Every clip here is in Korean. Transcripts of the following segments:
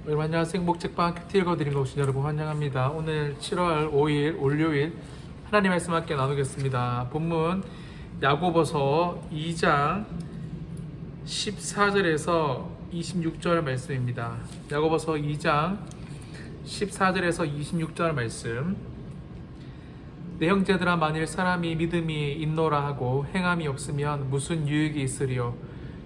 여러분 안녕하세요. 행복책방 큐티 읽어드리는 오신 여러분 환영합니다. 오늘 7월 5일 월요일 하나님 말씀 함께 나누겠습니다. 본문 야고보서 2장 14절에서 26절 말씀입니다. 야고보서 2장 14절에서 26절 말씀. 내 형제들아, 만일 사람이 믿음이 있노라 하고 행함이 없으면 무슨 유익이 있으리요?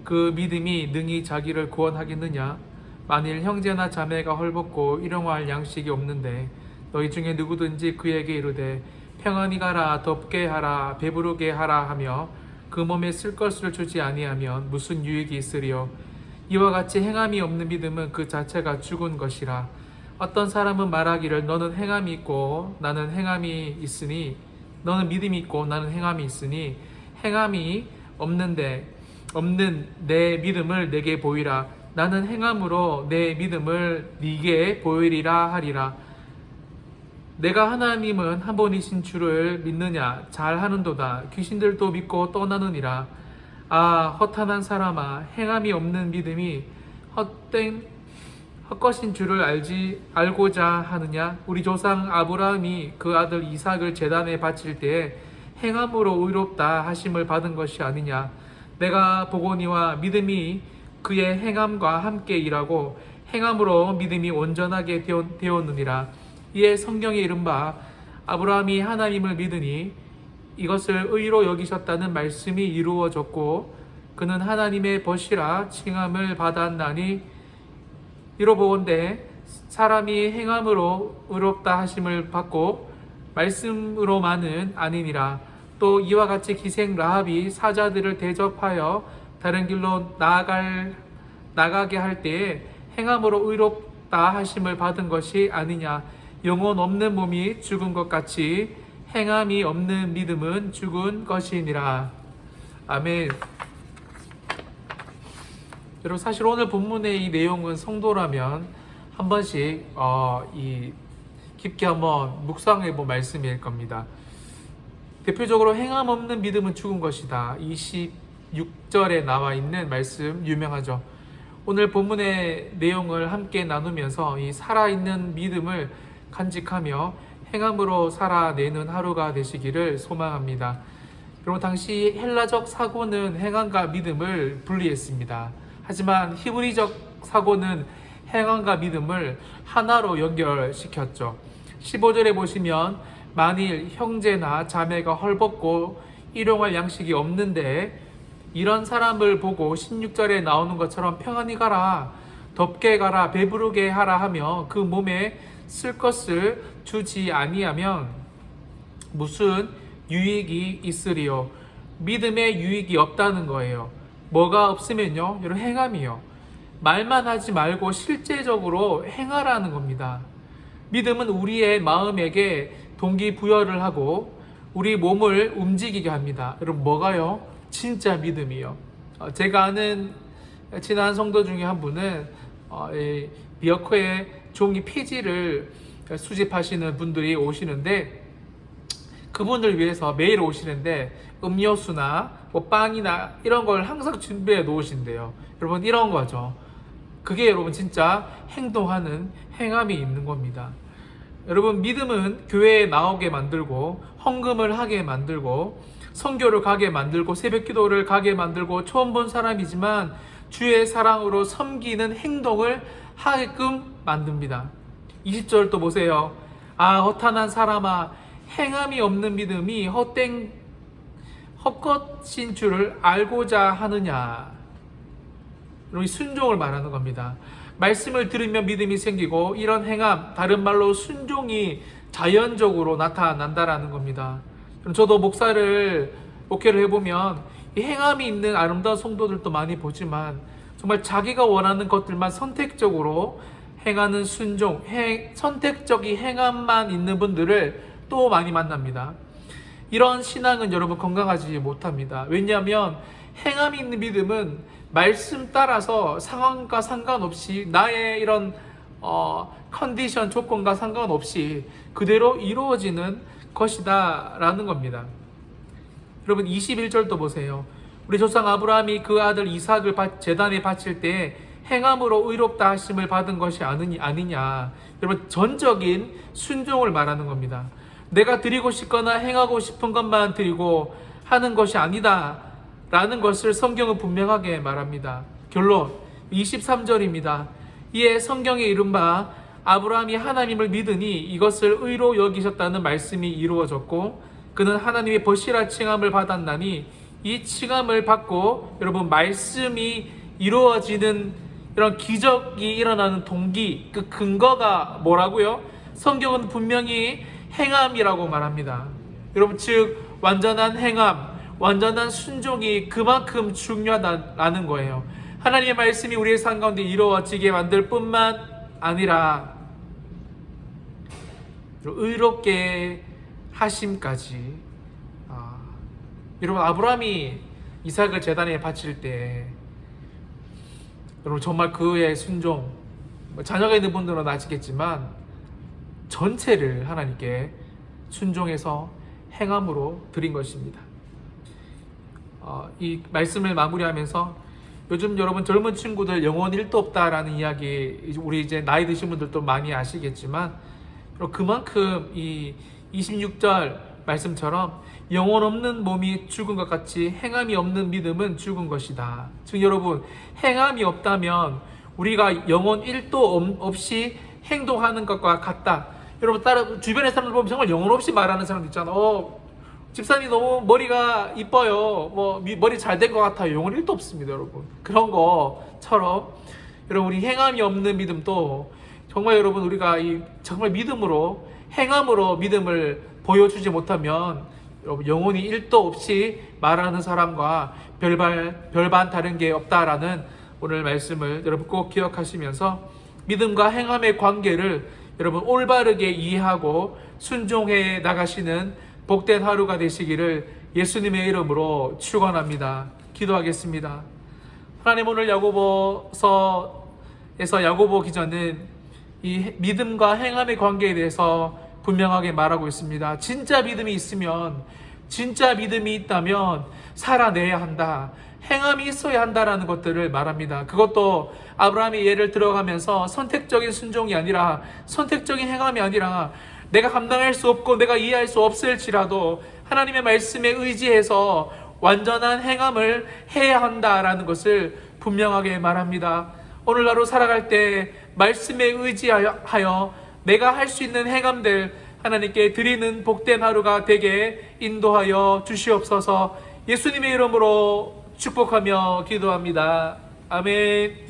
그 믿음이 능히 자기를 구원하겠느냐? 만일 형제나 자매가 헐벗고 일용할 양식이 없는데 너희 중에 누구든지 그에게 이르되 평안히 가라, 덥게 하라, 배부르게 하라 하며 그 몸에 쓸 것을 주지 아니하면 무슨 유익이 있으리요? 이와 같이 행함이 없는 믿음은 그 자체가 죽은 것이라. 어떤 사람은 말하기를 너는 행함이 있고 나는 행함이 있으니, 너는 믿음이 있고 나는 행함이 있으니 행함이 없는 내 믿음을 내게 보이라. 나는 행함으로 내 믿음을 네게 보이리라 하리라. 내가 하나님은 한 분이신 줄을 믿느냐? 잘하는도다. 귀신들도 믿고 떠나느니라. 아, 허탄한 사람아, 행함이 없는 믿음이 헛것인 줄을 알고자 하느냐? 우리 조상 아브라함이 그 아들 이삭을 제단에 바칠 때에 행함으로 의롭다 하심을 받은 것이 아니냐? 내가 보거니와 믿음이 그의 행함과 함께 일하고 행함으로 믿음이 온전하게 되었느니라. 이에 성경에 이른바 아브라함이 하나님을 믿으니 이것을 의로 여기셨다는 말씀이 이루어졌고 그는 하나님의 벗이라 칭함을 받았나니, 이로 보건대 사람이 행함으로 의롭다 하심을 받고 말씀으로만은 아니니라. 또 이와 같이 기생 라합이 사자들을 대접하여 다른 길로 나가게 할 때에 행함으로 의롭다 하심을 받은 것이 아니냐? 영혼 없는 몸이 죽은 것 같이 행함이 없는 믿음은 죽은 것이니라. 아멘. 여러분, 사실 오늘 본문의 이 내용은 성도라면 한 번씩 깊게 한번 묵상해 본 말씀일 겁니다. 대표적으로 행함 없는 믿음은 죽은 것이다. 26절에 나와 있는 말씀 유명하죠. 오늘 본문의 내용을 함께 나누면서 이 살아있는 믿음을 간직하며 행함으로 살아내는 하루가 되시기를 소망합니다. 여러분, 당시 헬라적 사고는 행함과 믿음을 분리했습니다. 하지만 히브리적 사고는 행함과 믿음을 하나로 연결시켰죠. 15절에 보시면 만일 형제나 자매가 헐벗고 일용할 양식이 없는데, 이런 사람을 보고 16절에 나오는 것처럼 평안히 가라, 덥게 가라, 배부르게 하라 하며 그 몸에 쓸 것을 주지 아니하면 무슨 유익이 있으리요? 믿음에 유익이 없다는 거예요. 뭐가 없으면요? 여러분, 행함이요. 말만 하지 말고 실제적으로 행하라는 겁니다. 믿음은 우리의 마음에게 동기부여를 하고 우리 몸을 움직이게 합니다. 여러분, 뭐가요? 진짜 믿음이요. 제가 아는 친한 성도 중에 한 분은 미어커의 종이 폐지를 수집하시는 분들이 오시는데, 그분을 위해서 매일 오시는데 음료수나 뭐 빵이나 이런 걸 항상 준비해 놓으신대요. 여러분, 이런 거죠. 그게 여러분 진짜 행동하는 행함이 있는 겁니다. 여러분, 믿음은 교회에 나오게 만들고 헌금을 하게 만들고 선교를 가게 만들고 새벽 기도를 가게 만들고 처음 본 사람이지만 주의 사랑으로 섬기는 행동을 하게끔 만듭니다. 20절 또 보세요. 아, 허탄한 사람아, 행함이 없는 믿음이 헛것인 줄을 알고자 하느냐? 여러분, 순종을 말하는 겁니다. 말씀을 들으면 믿음이 생기고 이런 행함, 다른 말로 순종이 자연적으로 나타난다라는 겁니다. 저도 목회를 해보면 이 행함이 있는 아름다운 성도들도 많이 보지만 정말 자기가 원하는 것들만 선택적으로 행하는 순종, 선택적인 행함만 있는 분들을 또 많이 만납니다. 이런 신앙은 여러분 건강하지 못합니다. 왜냐하면 행함이 있는 믿음은 말씀 따라서 상황과 상관없이 나의 이런 컨디션, 조건과 상관없이 그대로 이루어지는 것이다 라는 겁니다. 여러분, 21절도 보세요. 우리 조상 아브라함이 그 아들 이삭을 제단에 바칠 때 행함으로 의롭다 하심을 받은 것이 아니냐. 여러분, 전적인 순종을 말하는 겁니다. 내가 드리고 싶거나 행하고 싶은 것만 드리고 하는 것이 아니다 라는 것을 성경은 분명하게 말합니다. 결론 23절입니다. 이에 성경에 이른바 아브라함이 하나님을 믿으니 이것을 의로 여기셨다는 말씀이 이루어졌고 그는 하나님의 버시라 칭함을 받았나니 이 칭함을 받고 여러분 말씀이 이루어지는 이런 기적이 일어나는 동기, 그 근거가 뭐라고요? 성경은 분명히 행함이라고 말합니다. 여러분, 즉 완전한 행함, 완전한 순종이 그만큼 중요하다는 거예요. 하나님의 말씀이 우리의 삶 가운데 이루어지게 만들 뿐만 아니라 의롭게 하심까지. 여러분, 아브라함이 이삭을 제단에 바칠 때 여러분 정말 그의 순종, 자녀가 있는 분들은 아시겠지만 전체를 하나님께 순종해서 행함으로 드린 것입니다. 이 말씀을 마무리하면서 요즘 여러분 젊은 친구들 영혼 1도 없다라는 이야기 우리 이제 나이 드신 분들도 많이 아시겠지만 그만큼 이 26절 말씀처럼 영혼 없는 몸이 죽은 것 같이 행함이 없는 믿음은 죽은 것이다. 즉 여러분, 행함이 없다면 우리가 영혼 1도 없이 행동하는 것과 같다. 여러분, 다른 주변의 사람들 보면 정말 영혼 없이 말하는 사람도 있잖아. 집사님 너무 머리가 이뻐요. 머리 잘 된 것 같아요. 영혼 1도 없습니다, 여러분. 그런 것처럼 여러분, 우리 행함이 없는 믿음도 정말 여러분 우리가 정말 믿음으로 행함으로 믿음을 보여주지 못하면 여러분 영혼이 1도 없이 말하는 사람과 별반 다른 게 없다라는 오늘 말씀을 여러분 꼭 기억하시면서 믿음과 행함의 관계를 여러분 올바르게 이해하고 순종해 나가시는 복된 하루가 되시기를 예수님의 이름으로 축원합니다. 기도하겠습니다. 하나님, 오늘 야고보서에서 야고보 기자는 이 믿음과 행함의 관계에 대해서 분명하게 말하고 있습니다. 진짜 믿음이 있다면 살아내야 한다. 행함이 있어야 한다라는 것들을 말합니다. 그것도 아브라함의 예를 들어가면서 선택적인 순종이 아니라, 선택적인 행함이 아니라 내가 감당할 수 없고 내가 이해할 수 없을지라도 하나님의 말씀에 의지해서 완전한 행함을 해야 한다라는 것을 분명하게 말합니다. 오늘 하루 살아갈 때 말씀에 의지하여 내가 할 수 있는 행함들 하나님께 드리는 복된 하루가 되게 인도하여 주시옵소서. 예수님의 이름으로 축복하며 기도합니다. 아멘.